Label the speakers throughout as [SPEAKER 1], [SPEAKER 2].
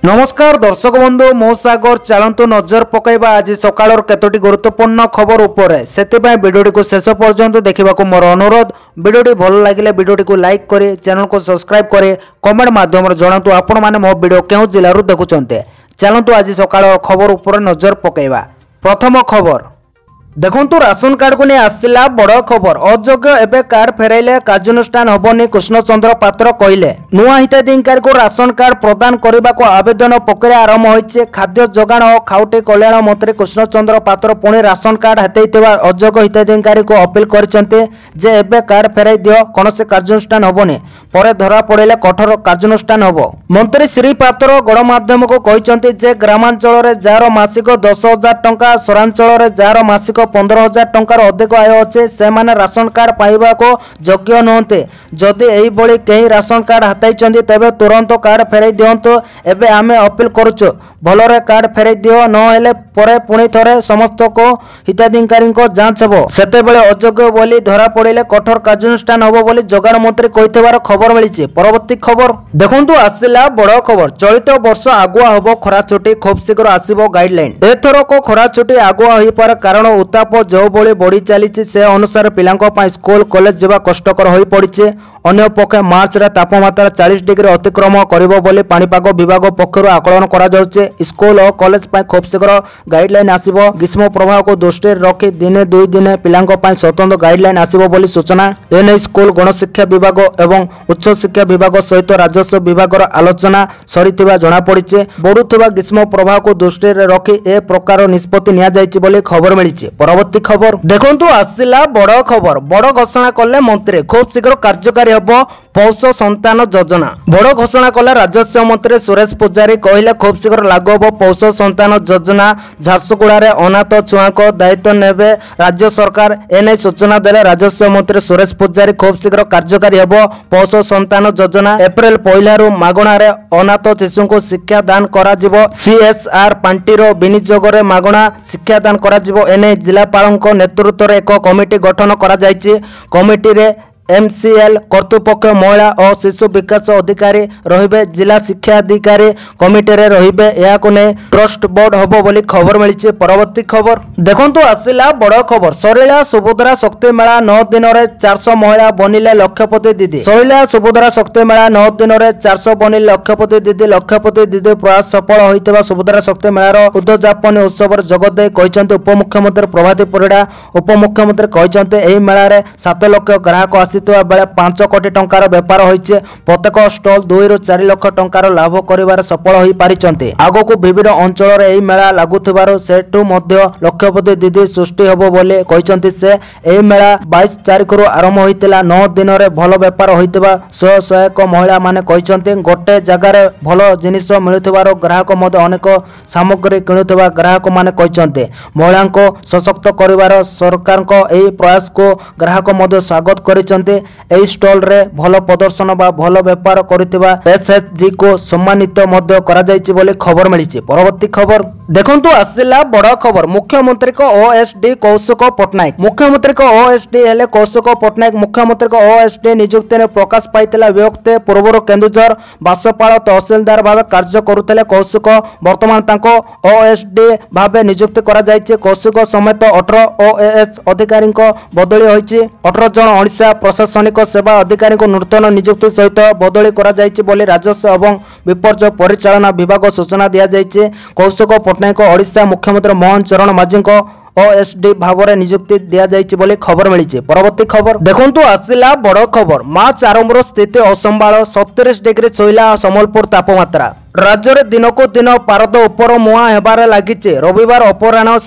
[SPEAKER 1] नमस्कार दर्शक बंधु मो सागर चलतु नजर पकईबा आज सकाळ केतोटी गुरुत्वपूर्ण खबर उपरे सेतिबाई वीडियोटी को शेष पर्यंत देखा मोर अनुरोध। वीडियोटी भल लगे वीडियोटी को लाइक करे, चैनल को सब्सक्राइब करे, कमेंट माध्यम जनातु आपण माने मो वीडियो केउ जिल्लारू देखुचंते। चलतु आज सकाळ खबर उपरे नजर पकईबा। प्रथम खबर देखंतु राशन कार्ड को नहीं आसला बड़ खबर। अयोग्य एवं कार्ड फेराइले कार्यानुष्ठान हबनी कृष्णचंद्र पात्र कहले। नुआ हिताधिकारी को राशन कार्ड प्रदान करने को आवेदन प्रक्रिया आरंभ होइछे। खाद्य जोगाण और खाउटी कल्याण मंत्री कृष्णचंद्र पात्र पुणी राशन कार्ड हातेइथिबा अयोग्य हिताधिकारी को अपील करछन्ते जे एबे कार्ड फेराई दियो, कोनोसी कार्यानुष्ठान हबनी, परे धरा पड़िले कठोर कार्यानुष्ठान हबो। मंत्री श्री पात्र गणमाध्यम को कहछन्ते जे ग्रामांचल रे जार मासिक 10,000 टंका, सहरांचल रे जार मासिक 15,000 टंकार अधिक आय अच्छे से माने राशन कार्ड पाइबा को योग्य नुहते। जदि एही बळी केही राशन कार्ड हताइचंदी तेबे तुरंत कार्ड फेराई दियंतो। एबे आमे अपील करूछु भलरे कार्ड फेराई दियो, न हेले परे पुणी थरे समस्त को हिताधिकारी को जांच हबो। सेते बेले अयोग्य बोली धरा पड़िले कठोर कार्यानुष्ठान हबो बोली जोगाण मंत्री कहितबार खबर मिलिछि। परवर्ती खबर देखंतु आसिला बड़ खबर। चलित वर्ष आगुआ हबो खरा छुट्टी, खूब शीघ्र आसीबो गाइडलाइन। एथर को खरा छुट्टी आगुआ होई पार कारण उताप जो बड़ी बढ़ी चली से अनुसार पिलांको पाई स्कूल कॉलेज जावा कष्टकर हो पड़े। अन्य पक्षे मार्च रे तापमात्रा 40 डिग्री अतिक्रम करिबो बोली पाणीपाग विभाग पक्षरु आकलन करा जाउछे। स्कूल और कॉलेज पाई खूब शीघ्र गाइडलाइन आसीबो। ग्रीष्म प्रभाव को दृष्टि रखी दिने दुई दिन पिलांको पाई स्वतंत्र गाइडलाइन आसीबो बोली सूचना। एने स्कूल गणशिक्षा विभाग एवं उच्च शिक्षा विभाग सहित राजस्व विभाग आलोचना सरीथिबा जणा पड़िछे। बढ़ुथिबा ग्रीष्म प्रभाव को दृष्टि रखी ए प्रकार निष्पत्ति निया जायछि बोली खबर मिलिछि। परवर्ती खबर देखंतु आसिला बड़ खबर। बड़ घोषणा कले मंत्री, खूब शीघ्र कार्यकारी हबो पौष संतान योजना। बड़ घोषणा कले राजस्व मंत्री सुरेश पूजारी कहले खूब शीघ्र लागू हबो पौष संतान योजना। झारसुगुड़ा रे अनाथ छुआ को दायित्व नेबे राज्य सरकार, एने सूचना देले राजस्व मंत्री सुरेश पूजारी। खूब शीघ्र कार्यकारी हबो पौष संतान योजना। एप्रिल 1 रु मागणा रे अनाथ शिशु को शिक्षा दान करा जिवो। सीएसआर पांटीरो विनियोग रे मागणा शिक्षा दान करा जिवो। एने जिलापाल नेतृत्व रे एक कमिटी गठन करा जायछि। कमिटी रे एमसीएल कर्तृपक्ष, महिला और शिशु विकास अधिकारी रहिबे। जिला शिक्षा अधिकारी कमिटी रे रहिबे। या को ने ट्रस्ट बोर्ड हबो बोली खबर मिलिछि। परवर्ती खबर देखंतु आसिला बड़ खबर। सरिला सुभद्रा शक्ति मेला 9 दिन रे 400 महिला बनिले लक्षपति दीदी। सरिला सुभद्रा शक्ति मेला 9 दिन रे 400 बनिले लक्षपति दीदी। लक्षपति दीदी प्रयास सफल होइतबा सुभद्रा शक्ति मेलार उद्यापन उत्सव रे जगत दे कहिसंते उपमुख्यमंत्री प्रभाती परिडा। उपमुख्यमंत्री कहिसंते एही मेला रे 7 लाख ग्राहक बेले 5 कोटी टंकार बेपार होइछे। प्रत्येक स्टॉल 2 रु 4 लाख टंकार लाभ करिवार सफल होई पारिचंते। आगो को विभिन्न अंचल रे एही मेला लागुथिबारो सेठु मध्य लक्षपति दीदी सृष्टि हबो बोले कहिसंती से। एही मेला 22 तारिख रु आरंभ होइतिला। 9 दिन रे भलो बेपार होइतिबा स्वयं महिला माने कहिसंती। गोटे जगह रे भलो जिनिस मिलुथिबारो ग्राहक मध्य अनेक सामग्री किणुथिबा ग्राहक माने कहिसंती। महिला को सशक्त करिवार सरकार को एही प्रयास को ग्राहक मध्य स्वागत करिसंती। एही स्टॉल रे भलो प्रदर्शन बा भलो व्यापार करितिबा एसएचजी को सम्मानित मध्य करा जायछि बोली खबर मिलिछि। परवर्ती खबर देखंतु आसिला बड़ खबर। मुख्यमंत्री को ओएसडी कौशिक पटनायक। मुख्यमंत्री को ओएसडी हेले कौशिक पटनायक। मुख्यमंत्री को ओएसडी नियुक्ति ने प्रकाश पाइतिला व्यक्ति पूर्व केन्दुझर बासपाल तहसीलदार भाव कार्य करुथिले कौशिक। वर्तमान तांको ओएसडी भाव नियुक्ति करा जायछि। कौशिक समेत 18 ओएएस अधिकारी को बदली होइछि। 18 जन ओडिशा प्रशासनिक सेवा अधिकारी को नूतन नियुक्ति सहित बदली करा जायछि बोली राजस्व एवं विपर्य परिचालना विभाग सूचना दिया जायछि। कौशिक पटनायक ओडिशा मुख्यमंत्री मोहन चरण माझी को ओएसडी भाव में नियुक्ति दिया जायछि बोली खबर मिलिछि। परवर्ती खबर देखंतु आसिला बड़ खबर। मार्च आरंभ स्थिति असंभाल 37 डिग्री छुईला सम्बलपुर तापमात्रा। राज्य में दिन को दिन पारद उपर मुआ हेबार लागिचे। रविवार अपराह्न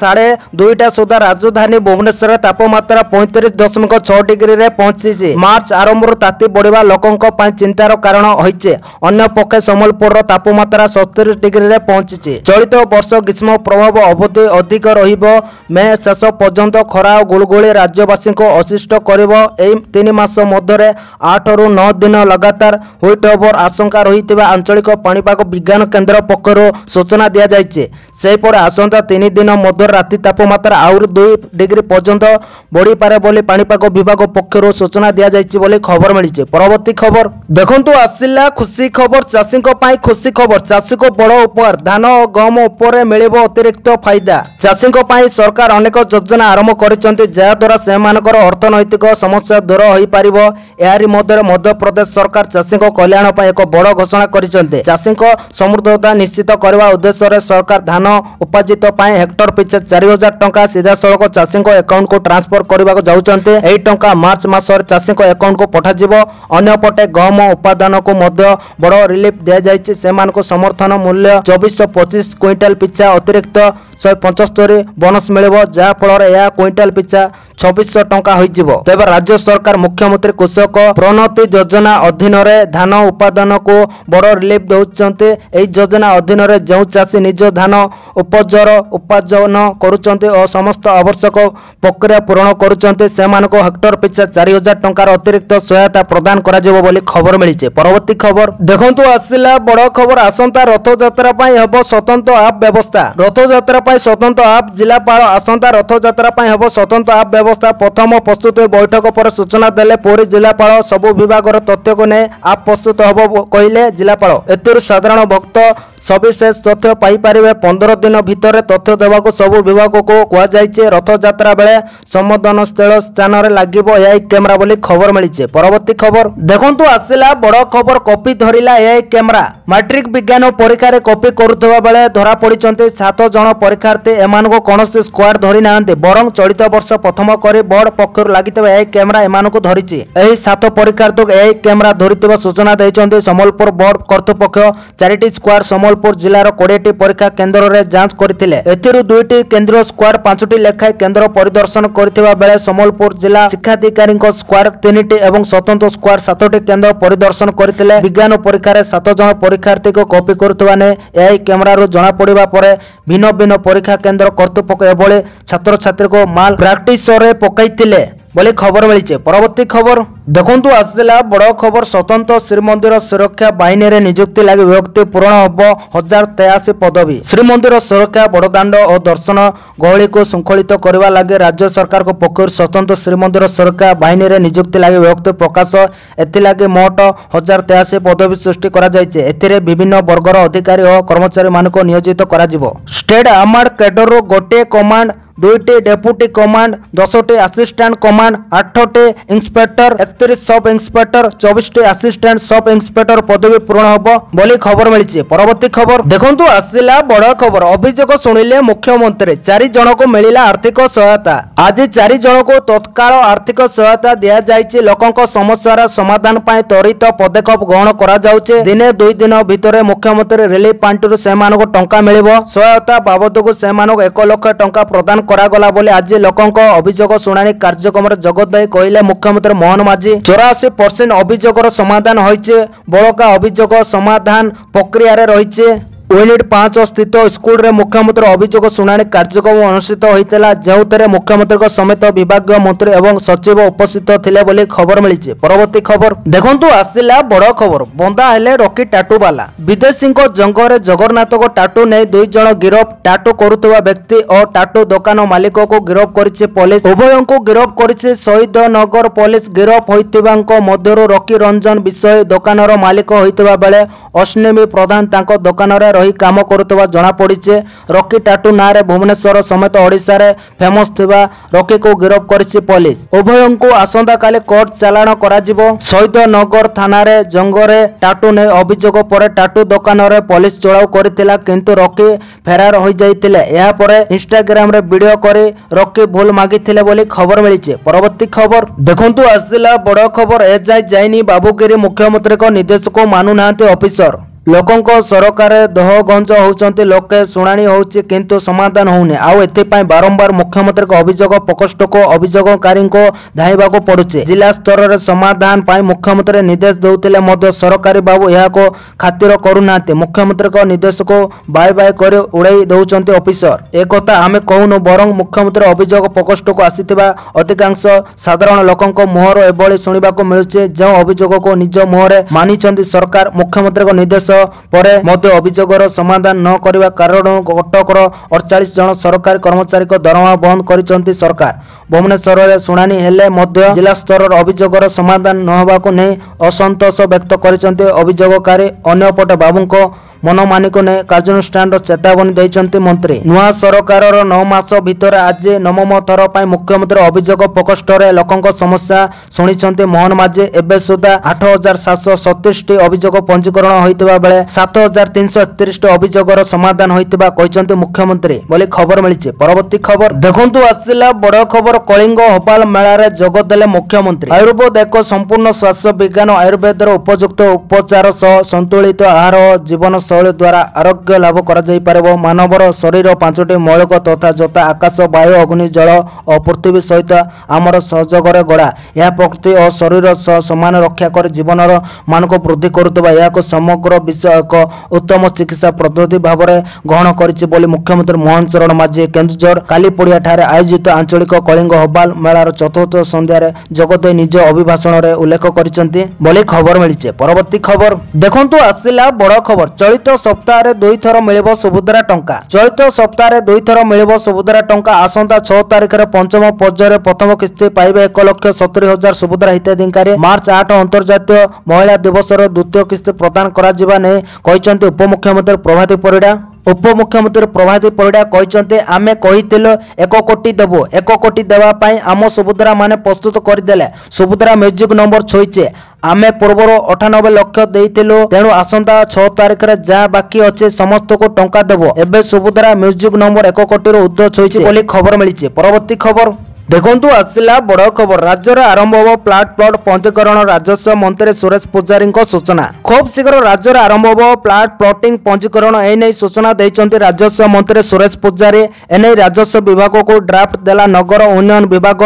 [SPEAKER 1] 2:30 सुधा राजधानी भुवनेश्वर तापमात्रा 35.6 डिग्री रे पहुंची। मार्च आरंभ ताती बढ़िया लोकों पाई चिंतार कारण होइचे। अन्य पक्षे सम्बलपुर तापमात्रा 37 डिग्री रे पहुंची। चलित वर्ष ग्रीष्म प्रभाव अवधि अधिक रहिबो। मे शेष पर्यंत खरा और गुलगुली राज्यवासी को अशिष्ट करिबो। एई 3 मास मध्य 8 रु 9 दिन लगातार ह्वीट ओवर आशंका रहितिबा आंचलिक पाणीपाग विज्ञान केन्द्र पक्षर सूचना दि जाइए। सेहीपर आसंता 3 दिन मध्य राति तापमात्रा आउरी 2 डिग्री पर्यंत बढ़ी पारे बोली पाणीपाग विभाग पक्षर सूचना दि जाइए खबर मिली। परवर्ती खबर देखंतु आसिला खुशी खबर चाषी खुशी खबर चाषी को बड़ उपहार धान और गहम उपर मिलिबो अतिरिक्त फायदा। चाषी सरकार अनेक योजना आरंभ करिसेंति जहाद्वारा सेमानकर अर्थनैतिक समस्या दूर होई पारिबो। एहारी मध्य मध्य प्रदेश सरकार चाषी कल्याण पर एक बड़ घोषणा करिसेंति। चाषी समृद्धता निश्चित करने उद्देश्य सरकार धान उपार्जित हेक्टर पिछे 4000 टंका सीधा सड़क चाषी अकाउंट को ट्रांसफर करने जाउछंते। एही टंका मार्च मासर चाषी अकाउंट को पठाजिबो। अन्यपटे गहम उत्पादन को मध्य बड़ रिलीफ दिया जाइछि। सेमानको समर्थन मूल्य 2425 क्विंटाल पिछा अतिरिक्त 175 बोनस मिलिबो, जहा फल यह क्विंटाल पिछा 2600 टंका होइजिबो। तेबे राज्य सरकार मुख्यमंत्री कृषक प्रणति योजना अधीन रे धान उत्पादन को बड़ रिलीफ दउछन्ते। एही योजना अधीन रे जो चाषी निज धान उपार्जन करुचन्ते और समस्त आवश्यक प्रक्रिया पूर्ण करुचन्ते सेमानको हेक्टर पिछा 4000 टंकार अतिरिक्त सहायता प्रदान करा जेबो बोली खबर मिलिছে। परवर्ती खबर देखंतु आसिला बड़ खबर आसंता रथ यात्रा पई हबो स्वतंत्र आप व्यवस्था। रथ यात्रा पई स्वतंत्र आप जिलापाल आसंता रथ यात्रा पई हबो स्वतंत्र आप व्यवस्था। प्रथम प्रस्तुति बैठक पर सूचना देले पुरी जिलापाल सबु विभागर तथ्य को ने आप प्रस्तुत हबो कहिले जिलापाल। एतिर साधारण भक्त सविशेष तथ्य पाई पारिबे। 15 दिन भितर तथ्य देवाको सबु विभाग को कुआ जाइछे। रथ यात्रा बेले संबोधन स्थल स्थान रे लागिबो एआई कैमरा बोली खबर मिलिছে। परवर्ती खबर देखंतु आसिला बड़ खबर कॉपी धरिला एआई कैमरा। मैट्रिक विज्ञान परीक्षा रे कॉपी करुथबा बेले धरा पड़िचंते 7 जण परीक्षार्थी। एमानको कोनोसी स्क्वाड धरि नांते बरं चलित वर्ष प्रथम करी बोर्ड पक्षर लागितबा एआई कैमरा एमानको धरिछि। एही 7 परीक्षार्थी एआई कैमरा धरितबा सूचना दैचंते संबलपुर बोर्ड कर्तृपक्ष। 4टी स्क्वाड संबलपुर जिलार 20टी परीक्षा केन्द्र रे जांच करथिले। एथिरु 2टी केंद्रीय स्क्वाड 5टी लेखाय केन्द्र परिदर्शन करथिबा बेले संबलपुर जिला शिक्षाधिकारी स्क्वाड 3टी एवं स्वतंत्र स्क्वाड 7टी केन्द्र परिदर्शन करथिले। विज्ञान परीक्षा रे 7 जण परीक्षार्थी को कॉपी करथुवा ने एआई कैमरा रो जणा पड़िबा परे भिन्न भिन्न परीक्षा केन्द्र कर्तृपक्ष एभले छात्र छात्री को माल प्रैक्टिस रे पकाइथिले बोली खबर मिली। परवर्ती खबर देखंतु आसिला बड़ खबर स्वतंत्र श्रीमंदिर सुरक्षा बाहिनी रे नियुक्ति लगी व्यक्ति पूर्ण हबो 1083 पदवी। श्रीमंदिर सुरक्षा बड़दाण्ड और दर्शन गहली को श्रृंखलित करने लगे राज्य सरकार को पक्ष स्वतंत्र श्रीमंदिर सुरक्षा बाहिनी रे नियुक्ति लगी व्यक्ति प्रकाश एथिलागी मोट 1083 पदवी सृष्टि करा जायचे। एथिरे विभिन्न वर्गर अधिकारी और कर्मचारी मानको नियोजित करा जिवो। स्टेट आर्मड कैडर रो गोटे कमांड 2टी डेपुटी कमांड 10टी असिस्टेंट कमांड 8टी इंस्पेक्टर 31 सब इंस्पेक्टर 24टी असिस्टेंट सब इंस्पेक्टर पदवी पूर्ण होबो बोली खबर मिली। परवर्ती खबर देखंतु आसिला बड़ खबर अभियोग सुनिले मुख्यमंत्री 4 जन को मिलिला आर्थिक सहायता। आज 4 जन को तत्काल आर्थिक सहायता दिया जाइछि। लोकंक समस्यार समाधान पाए त्वरित पदक्षेप ग्रहण करा जाउछि। दिने 2 दिन भितर मुख्यमंत्री रिलीफ फंड सेमानको टंका मिलिबो। सहायता बाबदକୁ सेमानको 1 लाख टंका प्रदान करागला बोले आज लोकंक अभियोग शुणाणी कार्यक्रम जगत कहले मुख्यमंत्री मोहन माझी। 84% अभियोगर समाधान होइछे। बड़का अभियोग समाधान प्रक्रिया रे रहिछे। यूनिट 5 स्थित स्कूल रे मुख्यमंत्री अभियोग शुणाणी कार्यक्रम अनुष्ठित होइतला जेउतरे मुख्यमंत्री समेत विभागीय मंत्री एवं सचिव उपस्थित थिले बोली खबर मिली। परवर्ती खबर देखंतु आसिला बड़ खबर बंदा हेले रॉकी टाटू वाला। विदेशी जंग रे जगन्नाथ को टाटू ने 2 जण गिरफ। टाटू करुवा व्यक्ति और टाटू दुकान मालिक को गिरफ करिछि पुलिस। उभय को गिरफ करिछि शहीद नगर पुलिस। गिरफ होइतिबांक मध्यरु रॉकी रंजन विषय दुकानर मालिक होइतिबा बेले अश्नेमी प्रधान तांको दुकान रे रही काम करुवा जना पड़ीचे। रॉकी टाटू ना रे भुवनेश्वर समेत ओडिशा रे फेमस थिबा रॉकी को गिरफ करिछि पुलिस। उभय को आसंता काले कोर्ट चालान करा जिवो। शहीद नगर थाना रे जंग रे टाटू ने अभियोग पर टाटू दुकान रे पुलिस चढ़ाऊ करथिला किंतु रॉकी फेरार होई जाइतिले। एहा परे इंस्टाग्राम रे वीडियो करे रॉकी भूल मागिथिले बोली खबर मिलिছে। परवर्ती खबर देखंतु आसिला बड़ खबर ए जाइनी बाबूगिरी मुख्यमंत्री को निर्देश को मानु नांते ऑफिसर। लोकंक सरकार दह गंज होउचंती लोके शुणाणी होउची किंतु समाधान होउने। आउ एथिपाई बारंबार मुख्यमंत्री को अभियोग प्रकोष्ठ को अभियोगकारी को धाइबा को पड़ुचे। जिला स्तर रे समाधान पाई मुख्यमंत्री निर्देश देउतिले मध्य सरकारी बाबू यहा को खातिर करूनाते। मुख्यमंत्री को निर्देश को बाय बाय करे उड़ाई दउचंती ऑफिसर। ए कथा आमे कहूनु बरं मुख्यमंत्री अभियोग प्रकोष्ठ को आसीथिबा अधिकांश साधारण लोकंक मुहर एभली सुनिबा को मिलुचे। जो अभियोग को निज मुहरे मानिचंती सरकार मुख्यमंत्री को निर्देश ପରେ ମଧ୍ୟ ଅଭିଯୋଗର ସମାଧାନ ନ କରିବା କାରଣରୁ କଟକର 48 ଜଣ ସରକାରୀ କର୍ମଚାରୀଙ୍କ ଦରମା ବନ୍ଦ କରିଛନ୍ତି ସରକାର। ଭୁବନେଶ୍ୱରରେ ଶୁଣାଣି ହେଲେ ମଧ୍ୟ ଜିଲ୍ଲା ସ୍ତରର ଅଭିଯୋଗର ସମାଧାନ ନ ହେବାକୁ ନେଇ ଅସନ୍ତୋଷ ବ୍ୟକ୍ତ କରିଛନ୍ତି ଅଭିଯୋଗକାରୀ। ଅନ୍ୟପଟେ ବାବୁଙ୍କ ମନମାନିକୁ ନେଇ କାର୍ଯ୍ୟାନୁଷ୍ଠାନର ଚେତାବନୀ ଦେଇଛନ୍ତି ମନ୍ତ୍ରୀ। ନୂଆ ସରକାରର 9 ମାସ ଭିତରେ ଆଜି 9ମ ଥର ପାଇଁ ମୁଖ୍ୟମନ୍ତ୍ରୀ ଅଭିଯୋଗ ପ୍ରକୋଷ୍ଠରେ ଲୋକଙ୍କ ସମସ୍ୟା ଶୁଣିଛନ୍ତି ମୋହନ ମାଝୀ। ଏବେ ସୁଦ୍ଧା 8737ଟି ଅଭିଯୋଗ ପଞ୍ଜୀକରଣ ହୋଇଥିବା ବେଳେ 7331ଟି ଅଭିଯୋଗର ସମାଧାନ ହୋଇଥିବା କହିଛନ୍ତି ମୁଖ୍ୟମନ୍ତ୍ରୀ ବୋଲି ଖବର ମିଳିଛି। ପରବର୍ତ୍ତୀ ଖବର ଦେଖନ୍ତୁ ଆସିଲା ବଡ଼ ଖବର। କଳିଙ୍ଗ ହର୍ବାଲ ମେଳାରେ ଯୋଗ ଦେଲେ ମୁଖ୍ୟମନ୍ତ୍ରୀ। ଆୟୁର୍ବେଦ ଏକ ସମ୍ପୂର୍ଣ୍ଣ ସ୍ୱାସ୍ଥ୍ୟ ବିଜ୍ଞାନ। ଆୟୁର୍ବେଦର ଉପଯୁକ୍ତ ଉପଚାର ସହ ସନ୍ତୁଳିତ ଆହାର ଓ ଜୀବନ ଶୈଳୀ ଦ୍ୱାରା ଆରୋଗ୍ୟ ଲାଭ କରାଯାଇପାରିବ। ମାନବର ଶରୀର 5ଟି ମୌଳିକ ତଥା ଯଥା ଆକାଶ, ବାୟୁ, ଅଗ୍ନି, ଜଳ ଓ ପୃଥିବୀ ସହିତ ଆମର ସହଯୋଗରେ ଗଢ଼ା। ଏହା ପ୍ରକୃତି ଓ ଶରୀର ସହ ସମାନ ରକ୍ଷା କରି ଜୀବନର ମାନକୁ ବୃଦ୍ଧି କରୁଥିବା ଏହାକୁ ସମଗ୍ର ବିଶ୍ୱ ଏକ ଉତ୍ତମ ଚିକିତ୍ସା ପଦ୍ଧତି ଭାବରେ ଗ୍ରହଣ କରିଛି ବୋଲି ମୁଖ୍ୟମନ୍ତ୍ରୀ ମୋହନ ଚରଣ ମାଝୀ କେନ୍ଦୁଝର କାଲିପଡ଼ିଆଠାରେ ଆୟୋଜିତ ଆଞ୍ଚଳିକ କଳିଙ୍ଗ ହର୍ବାଲ ମେଳାର ଚତୁର୍ଥ ସନ୍ଧ୍ୟାରେ ଯୋଗଦେଇ ନିଜ ଅଭିଭାଷଣରେ ଉଲ୍ଲେଖ କରିଛନ୍ତି ବୋଲି ଖବର ମିଳିଛି। ପରବର୍ତ୍ତୀ ଖବର ଦେଖନ୍ତୁ ଆସିଲା ବଡ଼ ଖବର। ଚଳିତ ସପ୍ତାହରେ 2 ଥର ମିଳିବ ସୁଭଦ୍ରା ଟଙ୍କା। ଚଳିତ ସପ୍ତାହରେ 2 ଥର ମିଳିବ ସୁଭଦ୍ରା ଟଙ୍କା। ଆସନ୍ତା 6 ତାରିଖରେ ପଞ୍ଚମ ପର୍ଯ୍ୟାୟରେ ପ୍ରଥମ କିସ୍ତି ପାଇବେ 1,70,000 ସୁଭଦ୍ରା ହିତାଧିକାରୀ। ମାର୍ଚ୍ଚ 8 ଅନ୍ତର୍ଜାତୀୟ ମହିଳା ଦିବସର ଦ୍ୱିତୀୟ କିସ୍ତି ପ୍ରଦାନ କରାଯିବା ନେଇ କହିଛନ୍ତି ଉପମୁଖ୍ୟମନ୍ତ୍ରୀ ପ୍ରଭାତୀ ପରିଡ଼ା। ଉପମୁଖ୍ୟମନ୍ତ୍ରୀ ପ୍ରଭାତୀ ପରିଡ଼ା କହିଛନ୍ତି, ଆମେ କହିଥିଲୁ 1 କୋଟି ଦେବୁ। 1 କୋଟି ଦେବା ପାଇଁ ଆମ ସୁଭଦ୍ରା ମାନେ ପ୍ରସ୍ତୁତ କରିଦେଲେ। ସୁଭଦ୍ରା ମ୍ୟୁଜିକ ନମ୍ବର ଛୁଇଁଛି। ଆମେ ପୂର୍ବରୁ 98 ଲକ୍ଷ ଦେଇଥିଲୁ। ତେଣୁ ଆସନ୍ତା 6 ତାରିଖରେ ଯାହା ବାକି ଅଛି ସମସ୍ତଙ୍କୁ ଟଙ୍କା ଦେବୁ। ଏବେ ସୁଭଦ୍ରା ମ୍ୟୁଜିକ ନମ୍ବର 1 କୋଟିରୁ ଉର୍ଦ୍ଧ୍ୱ ଛୁଇଁଛି ବୋଲି ଖବର ମିଳିଛି। ପରବର୍ତ୍ତୀ ଖବର ଦେଖନ୍ତୁ ଆସିଲା ବଡ଼ ଖବର। ରାଜ୍ୟରେ ଆରମ୍ଭ ହେବ ପ୍ଲଟ ପଞ୍ଜୀକରଣ। ରାଜସ୍ୱ ମନ୍ତ୍ରୀ ସୁରେଶ ପୂଜାରୀଙ୍କ ସୂଚନା। ଖୁବ୍ ଶୀଘ୍ର ରାଜ୍ୟରେ ଆରମ୍ଭ ହେବ ପ୍ଲଟିଂ ପଞ୍ଜୀକରଣ। ଏନେଇ ସୂଚନା ଦେଇଛନ୍ତି ରାଜସ୍ୱ ମନ୍ତ୍ରୀ ସୁରେଶ ପୂଜାରୀ। ଏନେଇ ରାଜସ୍ୱ ବିଭାଗକୁ ଡ୍ରାଫ୍ଟ ଦେଲା ନଗର ଉନ୍ନୟନ ବିଭାଗ।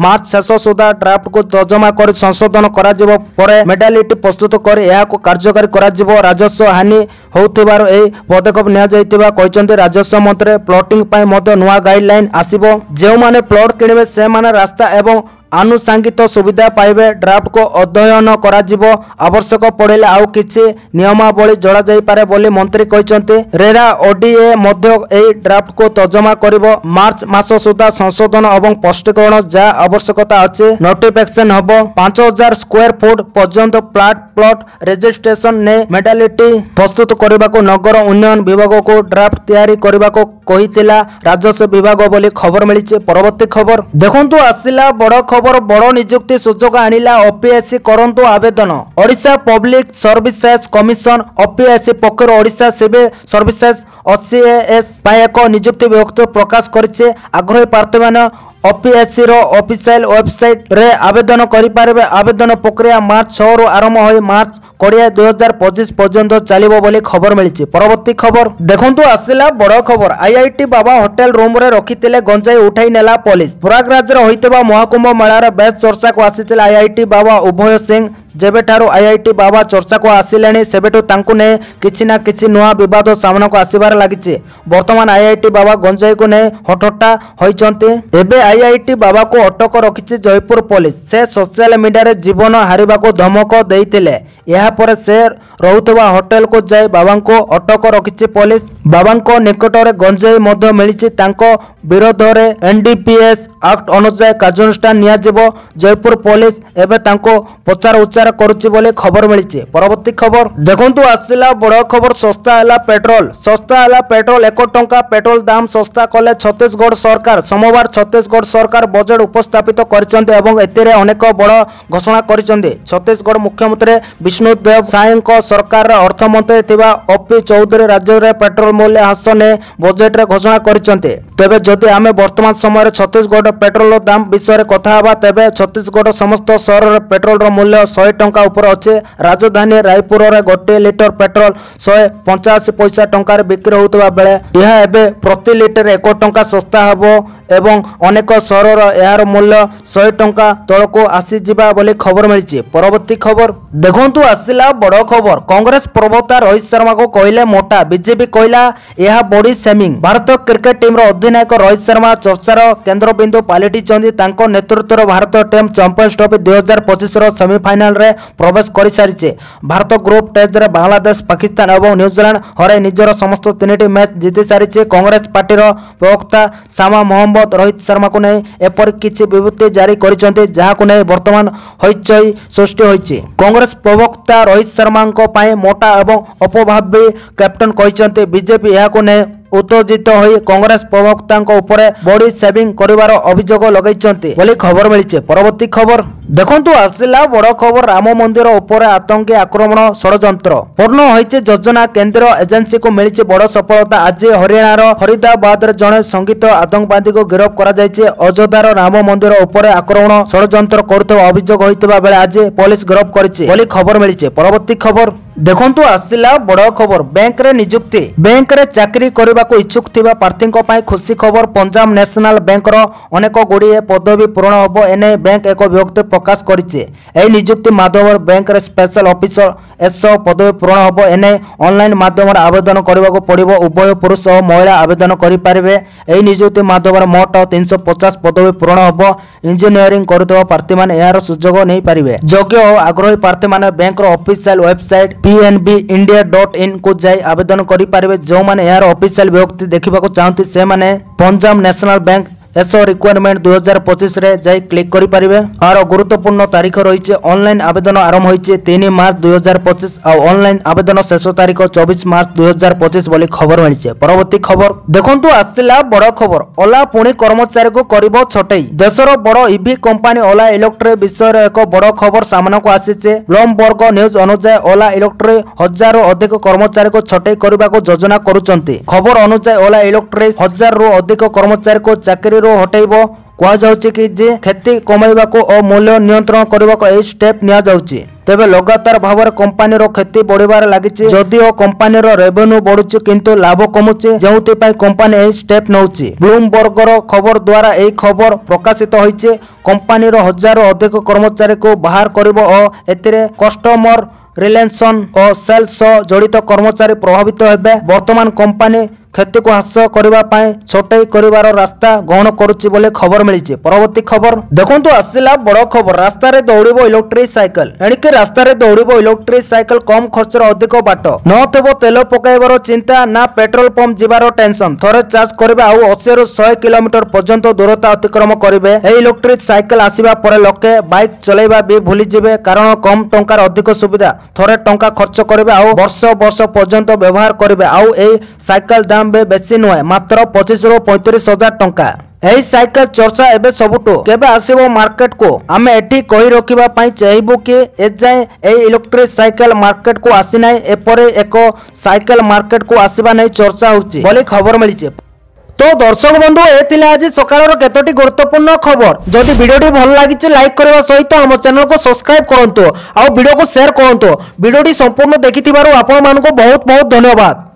[SPEAKER 1] ମାର୍ଚ୍ଚ ଶେଷ ସୁଦ୍ଧା ଡ୍ରାଫ୍ଟକୁ ତର୍ଜମା କରି ସଂଶୋଧନ କରାଯିବ। ପରେ ମଡାଲିଟି ପ୍ରସ୍ତୁତ କରି ଏହାକୁ କାର୍ଯ୍ୟକାରୀ କରାଯିବ। ରାଜସ୍ୱ ହାନି ହେଉଥିବାରୁ ଏହି ପଦକ୍ଷେପ ନିଆଯାଇଥିବା କହିଛନ୍ତି ରାଜସ୍ୱ ମନ୍ତ୍ରୀ। ପ୍ଲଟିଂ ପାଇଁ ମଧ୍ୟ ନୂଆ ଗାଇଡଲାଇନ୍ ଆସିବ। ଯେଉଁମାନେ ପ୍ଲଟ କିଣିବେ ସେମାନେ ରାସ୍ତା ଏବଂ ଆନୁଷାଙ୍ଗିକ ସୁବିଧା ପାଇବେ। ଡ୍ରାଫ୍ଟକୁ ଅଧ୍ୟୟନ କରାଯିବ। ଆବଶ୍ୟକ ପଡ଼ିଲେ ଆଉ କିଛି ନିୟମାବଳୀ ଯୋଡ଼ାଯାଇପାରେ ବୋଲି ମନ୍ତ୍ରୀ କହିଛନ୍ତି। ରେରା ଓଡିଏ ମଧ୍ୟ ଏହି ଡ୍ରାଫ୍ଟକୁ ତର୍ଜମା କରିବ। ମାର୍ଚ୍ଚ ମାସ ସୁଦ୍ଧା ସଂଶୋଧନ ଏବଂ ସ୍ପଷ୍ଟୀକରଣ ଯାହା ଆବଶ୍ୟକତା ଅଛି ନୋଟିଫିକେସନ ହେବ। 5000 ସ୍କୋୟାର ଫୁଟ ପର୍ଯ୍ୟନ୍ତ ପ୍ଲଟ ରେଜିଷ୍ଟ୍ରେସନ ନେଇ ମଡାଲିଟି ପ୍ରସ୍ତୁତ କରିବାକୁ ନଗର ଉନ୍ନୟନ ବିଭାଗକୁ ଡ୍ରାଫ୍ଟ ତିଆରି କରିବାକୁ କହିଥିଲା ରାଜସ୍ୱ ବିଭାଗ ବୋଲି ଖବର ମିଳିଛି। ପରବର୍ତ୍ତୀ ଖବର ଦେଖନ୍ତୁ ଆସିଲା ବଡ଼ ଖବର। ବଡ଼ ନିଯୁକ୍ତି ସୁଯୋଗ ଆଣିଲା ଓପିଏସସି କରନ୍ତୁ ଆବେଦନ। Odisha public services commission OPSC ପକ୍ଷରୁ ଓଡ଼ିଶା ସିଭିଲ ସର୍ଭିସେସ୍ OCAS ପାଇଁ ଏକ ନିଯୁକ୍ତି ବିଜ୍ଞପ୍ତି ପ୍ରକାଶ କରିଛି। ଆଗ୍ରହୀ ପ୍ରାର୍ଥୀମାନେ ଓପିଏସସିର ଅଫିସିଆଲ ୱେବସାଇଟରେ ଆବେଦନ କରିପାରିବେ। ଆବେଦନ ପ୍ରକ୍ରିୟା ମାର୍ଚ୍ଚ 6ରୁ ଆରମ୍ଭ ହୋଇ ମାର୍ଚ୍ଚ 20, 2025 ପର୍ଯ୍ୟନ୍ତ ଚାଲିବ ବୋଲି ଖବର ମିଳିଛି। ପରବର୍ତ୍ତୀ ଖବର ଦେଖନ୍ତୁ ଆସିଲା ବଡ଼ ଖବର। IIT ବାବା ହୋଟେଲ ରୁମ୍ରେ ରଖିଥିଲେ ଗଞ୍ଜାଇ ଉଠାଇ ନେଲା ପୋଲିସ। ପ୍ରୟାଗରାଜରେ ହୋଇଥିବା ମହାକୁମ୍ଭ ମେଳାରେ ବେଶ୍ ଚର୍ଚ୍ଚାକୁ ଆସିଥିଲା IIT ବାବା ଉଭୟ ସିଂ। ଯେବେଠାରୁ IIT ବାବା ଚର୍ଚ୍ଚାକୁ ଆସିଲେଣି ସେବେଠୁ ତାଙ୍କୁ ନେଇ କିଛି ନା କିଛି ନୂଆ ବିବାଦ ସାମ୍ନାକୁ ଆସିବାରେ ଲାଗିଛି। ବର୍ତ୍ତମାନ IIT ବାବା ଗଞ୍ଜାଇକୁ ନେଇ ହଟହଟ୍ଟା ହୋଇଛନ୍ତି। ଏବେ IIT ବାବାକୁ ଅଟକ ରଖିଛି ଜୟପୁର ପୋଲିସ। ସେ ସୋସିଆଲ ମିଡିଆରେ ଜୀବନ ହାରିବାକୁ ଧମକ ଦେଇଥିଲେ। ଏହାପରେ ସେ ରହୁଥିବା ହୋଟେଲକୁ ଯାଇ ବାବାଙ୍କୁ ଅଟକ ରଖିଛି ପୋଲିସ। ବାବାଙ୍କ ନିକଟରେ ଗଞ୍ଜାଇ ମଧ୍ୟ ମିଳିଛି। ତାଙ୍କ ବିରୋଧରେ NDPS ଆକ୍ଟ ଅନୁଯାୟୀ କାର୍ଯ୍ୟାନୁଷ୍ଠାନ ନିଆଯିବ। ଜୟପୁର ପୋଲିସ ଏବେ ତାଙ୍କୁ ପଚରା ଉଚ୍ଚାର କରୁଛି ବୋଲି ଖବର ମିଳିଛି। ପରବର୍ତ୍ତୀ ଖବର ଦେଖନ୍ତୁ ଆସିଲା ବଡ଼ ଖବର। ଶସ୍ତା ହେଲା ପେଟ୍ରୋଲ। ଶସ୍ତା ହେଲା ପେଟ୍ରୋଲ। 1 ଟଙ୍କା ପେଟ୍ରୋଲ ଦାମ ଶସ୍ତା କଲେ ଛତିଶଗଡ଼ ସରକାର। ସୋମବାର ଛତିଶଗଡ଼ ସରକାର ବଜେଟ୍ ଉପସ୍ଥାପିତ କରିଛନ୍ତି ଏବଂ ଏଥିରେ ଅନେକ ବଡ଼ ଘୋଷଣା କରିଛନ୍ତି। ଛତିଶଗଡ଼ ମୁଖ୍ୟମନ୍ତ୍ରୀ ବିଷ୍ଣୁଦେବ ସାଏଙ୍କ ସରକାରର ଅର୍ଥମନ୍ତ୍ରୀ ଥିବା OP ଚୌଧୁରୀ ରାଜ୍ୟରେ ପେଟ୍ରୋଲ ମୂଲ୍ୟ ହ୍ରାସ ନେଇ ବଜେଟ୍ରେ ଘୋଷଣା କରିଛନ୍ତି। ତେବେ ଯଦି ଆମେ ବର୍ତ୍ତମାନ ସମୟରେ ଛତିଶଗଡ଼ ପେଟ୍ରୋଲର ଦାମ ବିଷୟରେ କଥା ହେବା ତେବେ ଛତିଶଗଡ଼ ସମସ୍ତ ସହରରେ ପେଟ୍ରୋଲର ମୂଲ୍ୟ 100 ଟଙ୍କା ଉପରେ ଅଛି। ରାଜଧାନୀ ରାୟପୁରରେ 1 ଲିଟର ପେଟ୍ରୋଲ 185 ପଇସା ଟଙ୍କାରେ ବିକ୍ରି ହେଉଥିବା ବେଳେ ଏହା ଏବେ ପ୍ରତି ଲିଟର 1 ଟଙ୍କା ଶସ୍ତା ହେବ। ଏବଂ ଅନେକ ସହରର ଏହାର ମୂଲ୍ୟ 100 ଟଙ୍କା ତଳକୁ ଆସିଯିବା ବୋଲି ଖବର ମିଳିଛି। ପରବର୍ତ୍ତୀ ଖବର ଦେଖନ୍ତୁ ଆସିଲା ବଡ଼ ଖବର। କଂଗ୍ରେସ ପ୍ରବକ୍ତା ରୋହିତ ଶର୍ମାକୁ କହିଲେ ମୋଟା, ବିଜେପି କହିଲା ଏହା ବଡି ସେମିଂ। ଭାରତ କ୍ରିକେଟ ଟିମ୍ର ଅଧିନାୟକ ରୋହିତ ଶର୍ମା ଚର୍ଚ୍ଚାର କେନ୍ଦ୍ରବିନ୍ଦୁ ପାଲଟିଛନ୍ତି। ତାଙ୍କ ନେତୃତ୍ୱର ଭାରତ ଟିମ୍ ଚାମ୍ପିୟନ୍ସ ଟ୍ରଫି 2025ର ସେମିଫାଇନାଲରେ ପ୍ରବେଶ କରିସାରିଛି। ଭାରତ ଗ୍ରୁପ ଷ୍ଟେଜରେ ବାଂଲାଦେଶ, ପାକିସ୍ତାନ ଏବଂ ନ୍ୟୁଜିଲାଣ୍ଡ ହରାଇ ନିଜର ସମସ୍ତ 3ଟି ମ୍ୟାଚ୍ ଜିତି ସାରିଛି। କଂଗ୍ରେସ ପାର୍ଟିର ପ୍ରବକ୍ତା ଶାମା ମହମ୍ମଦ ରୋହିତ ଶର୍ମାକୁ ନେଇ ଏପରି କିଛି ବିବୃତ୍ତି ଜାରି କରିଛନ୍ତି ଯାହାକୁ ନେଇ ବର୍ତ୍ତମାନ ହଇଚଇ ସୃଷ୍ଟି ହୋଇଛି। କଂଗ୍ରେସ ପ୍ରବକ୍ତା ରୋହିତ ଶର୍ମାଙ୍କ ପାଇଁ ମୋଟା ଏବଂ ଅପଭାବୀ କ୍ୟାପ୍ଟେନ କହିଛନ୍ତି ବିଜେପି ଏହାକୁ ନେଇ ଉତ୍ତେଜିତ ହୋଇ କଂଗ୍ରେସ ପ୍ରବକ୍ତାଙ୍କ ଉପରେ ବଡି ସେଭିଂ କରିବାର ଅଭିଯୋଗ ଲଗାଇଛନ୍ତି ବୋଲି ଖବର ମିଳିଛି। ପରବର୍ତ୍ତୀ ଖବର ଦେଖନ୍ତୁ ଆସିଲା ବଡ଼ ଖବର। ରାମ ମନ୍ଦିର ଉପରେ ଆତଙ୍କୀ ଆକ୍ରମଣ ଷଡ଼ଯନ୍ତ୍ର ପୂର୍ଣ୍ଣ ହୋଇଛି ଯୋଜନା। କେନ୍ଦ୍ରୀୟ ଏଜେନ୍ସିକୁ ମିଳିଛି ବଡ଼ ସଫଳତା। ଆଜି ହରିୟାଣାର ଫରିଦାବାଦରେ ଜଣେ ସଙ୍ଗୀତ ଆତଙ୍କବାଦୀକୁ ଗିରଫ କରାଯାଇଛି। ଅଯୋଧ୍ୟାର ରାମ ମନ୍ଦିର ଉପରେ ଆକ୍ରମଣ ଷଡ଼ଯନ୍ତ୍ର କରୁଥିବା ଅଭିଯୋଗ ହୋଇଥିବା ବେଳେ ଆଜି ପୋଲିସ ଗିରଫ କରିଛି ବୋଲି ଖବର ମିଳିଛି। ପରବର୍ତ୍ତୀ ଖବର ଦେଖନ୍ତୁ ଆସିଲା ବଡ଼ ଖବର। ବ୍ୟାଙ୍କରେ ନିଯୁକ୍ତି। ବ୍ୟାଙ୍କରେ ଚାକିରି କରିବାକୁ ଇଚ୍ଛୁକ ଥିବା ପ୍ରାର୍ଥୀଙ୍କ ପାଇଁ ଖୁସି ଖବର। ପଞ୍ଜାବ ନ୍ୟାସନାଲ ବ୍ୟାଙ୍କର ଅନେକ ଗୁଡ଼ିଏ ପଦବୀ ପୂରଣ ହେବ। ଏନେଇ ବ୍ୟାଙ୍କ ଏକ ବିଜ୍ଞପ୍ତି ପ୍ରକାଶ କରିଛି। ଏହି ନିଯୁକ୍ତି ମାଧ୍ୟମରେ ବ୍ୟାଙ୍କରେ ସ୍ପେଶାଲ ଅଫିସର ଏସ୍ଓ ପଦବୀ ପୂରଣ ହେବ। ଏନେଇ ଅନଲାଇନ ମାଧ୍ୟମରେ ଆବେଦନ କରିବାକୁ ପଡ଼ିବ। ଉଭୟ ପୁରୁଷ ଓ ମହିଳା ଆବେଦନ କରିପାରିବେ। ଏହି ନିଯୁକ୍ତି ମାଧ୍ୟମରେ ମୋଟ 350 ପଦବୀ ପୂରଣ ହେବ। ଇଞ୍ଜିନିୟରିଂ କରୁଥିବା ପ୍ରାର୍ଥୀମାନେ ଏହାର ସୁଯୋଗ ନେଇପାରିବେ। ଯୋଗ୍ୟ ଓ ଆଗ୍ରହୀ ପ୍ରାର୍ଥୀମାନେ ବ୍ୟାଙ୍କର ଅଫିସିଆଲ ୱେବସାଇଟ୍ pnbindia.in କୁ ଯାଇ ଆବେଦନ କରିପାରିବେ। ଯେଉଁମାନେ ଏହାର ଅଫିସିଆଲ ବିଜ୍ଞପ୍ତି ଦେଖିବାକୁ ଚାହାନ୍ତି ସେମାନେ Punjab national bank SO requirement 2025 जाई क्लिक करि परिबे। आरो गुरुत्वपूर्ण तारीख रही ऑनलाइन आवेदन आरंभ होइछे 3 मार्च 2025 आ ऑनलाइन आवेदन शेष तारीख 24 मार्च 2025 बोली खबर मिली। परवर्ती खबर देखंतु आसिला बड़ खबर। ओला पुणी कर्मचारी को करिबो छटई। देशर बड़ ईवी कंपनी ओला इलेक्ट्रिक विषय एक बड़ खबर सामना को आसीचे। ब्लूमबर्ग न्यूज अनुसार ओला इलेक्ट्रिक 1000 रु अधिक कर्मचारी को छटई करबा को योजना करूचंती। खबर अनुसार ओला इलेक्ट्रिक 1000 रु अधिक कर्मचारी को चाकरी हटैबो कहुछि कि जे क्षति कमाइबाको और मूल्य नियंत्रण करबाको ए स्टेप निया जाउछि। तेबे लगातार भाव कंपानी क्षति बढ़िबार लागिछि। जदिओ कंपानी रेवेन्यू बढ़ुछि किंतु लाभ कमुछि जेउति पई कंपानी ए स्टेप नउछि। ब्लूमबर्गर खबर द्वारा ए खबर प्रकाशित होइछि। कंपानी 1000 अधिक कर्मचारी को बाहर करिवो और एतिरे कस्टमर रिलेशन और सेल्स जड़ित कर्मचारी प्रभावित हेबे। वर्तमान कंपानी क्षति को ह्रास करने छटई कर रास्ता ग्रहण करुच्ची बोले खबर मिली। परवर्ती खबर देखंतु आसिला बड़ खबर। रास्ता रे दौड़िबो इलेक्ट्रिक साइकिल। एणिके रास्ता रे दौड़िबो इलेक्ट्रिक साइकिल कम खर्च अधिक बाट नथबो। तेल पकाइबार चिंता ना पेट्रोल पंप जिबार टेंशन। थरे चार्ज करिबे आउ 80 रु 100 किलोमीटर पर्यंत दूरता अतिक्रम करिबे। ए इलेक्ट्रिक साइकिल आसीबा परे लोके बाइक चलाइबा भी भूली जिबे कारण कम टंकार अधिक सुविधा। थरे टंका खर्च करिबे आउ वर्ष वर्ष पर्यंत व्यवहार करिबे। आउ ए साइकिल दाम बेसी नुहे मात्र 25 रु 35 हजार टंका। एही साइकिल चर्चा एबे सबुटो केबे आसीबो मार्केट को आमे एठी कहि रखिबा पई चाहबो कि ए जाय ए इलेक्ट्रिक साइकिल मार्केट को आसी नै। एपरे एको साइकिल मार्केट को आसीबा नै चर्चा होची बोली खबर मिलिছে। तो दर्शक बंधु ए आज सकाळ केतोटी गुरुत्वपूर्ण खबर। जदि वीडियोटी भल लागिছে लाइक करबा सहित हम चैनल को सब्सक्राइब करंतु आ वीडियो को शेयर करंतु। वीडियोटी संपूर्ण देखिथिबारु आपण मानको बहुत बहुत धन्यवाद।